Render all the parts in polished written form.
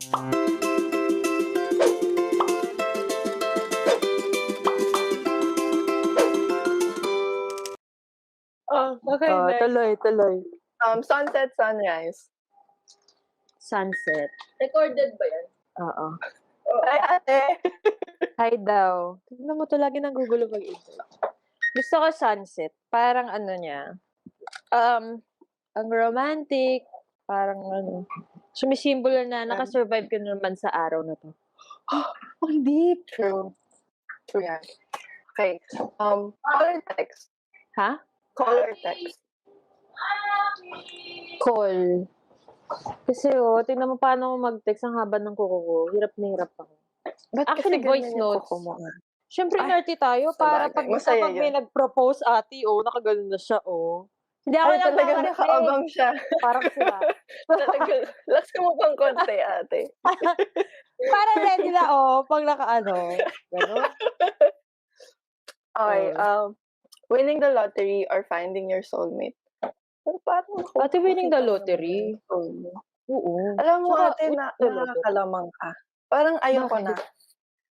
Oh, okay, Oh, next. tuloy. Sunset, sunrise. Sunset. Recorded ba yan? Oo. Ay, ate! Hi daw. Tignan mo 'to, lagi nagugulo pag-intro. Gusto ko sunset. Parang ano niya, ang romantic, parang ano, sumisimbolo na naka-survive ka naman sa araw na 'to. Ang deep. True. True yan. Okay. Color text. Ha? Color text. Call. Kasi tingnan mo paano ako mag-text, ang haba ng kuko ko. Hirap na hirap ako. Ba't Actually, kasi voice ganyan yung notes. kuko mo? Siyempre, Ay, nerdy tayo. Para sabagay. Masaya kapag may yun. nag-propose, ate, nakaganon na siya, Hindi ako Ay, talaga nagmamarate. nakaabang siya. Parang sila. Talaga, last mo bang konti, ate? Para ready na, pag naka-ano. Gano'n. Okay, winning the lottery or finding your soulmate. Pero parang Ate, winning the lottery. Oo. Alam mo, Tsaka, ate, winning the lottery. nakakalamang ka. Parang ayoko na.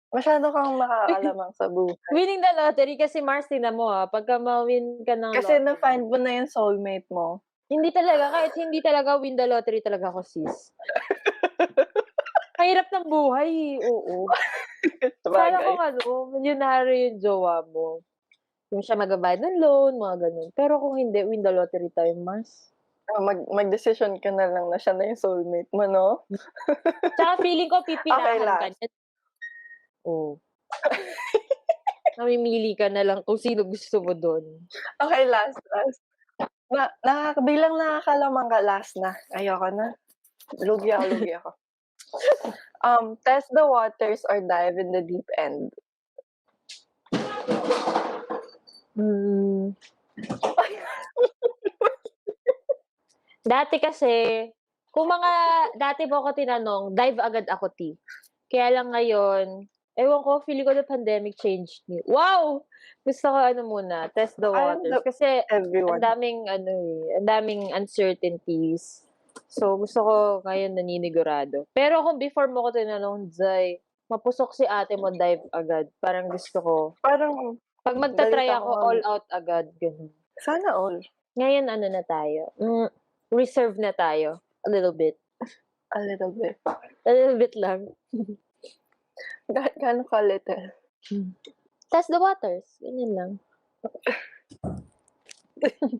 Masyado kang nakakalamang sa buhay. Winning the lottery kasi Mars, tingnan mo pagka ma-win ka ng Kasi lottery. na-find mo na yung soulmate mo. Hindi talaga, kahit hindi talaga win the lottery talaga ako, sis. Mahirap ng buhay, oo. Sana Sabagay. kung milyonaryo yung jowa mo. Yung siya magbabayad ng loan, mga ganun. Pero kung hindi, win the lottery tayo, Mars. Mag-decision ka na lang na siya na yung soulmate mo, no? Tsaka feeling ko pipinahan ka last. niya. Oo. Mamimili ka na lang kung sino gusto mo doon. Okay, last. Bilang nakakalamang ka, last na. Ayoko na. Lugi ako. Test the waters or dive in the deep end. Dati kasi, kung dati mo ako tinanong, dive agad ako, T. Kaya lang ngayon, ewan ko, feeling ko the pandemic changed me. Wow! Gusto ko muna, test the waters. Kasi, Everyone. ang daming uncertainties. So, gusto ko ngayon naninigurado. Pero kung before mo ko tinanong, Zay, mapusok si ate mo, dive agad. Parang gusto ko. Parang, pag magta-try galit ako, ako all out agad. Ganun. sana all. Ngayon, na tayo? Reserve na tayo. A little bit. A little bit. A little bit lang. Gano'n ka little? Test the waters. Ganyan lang.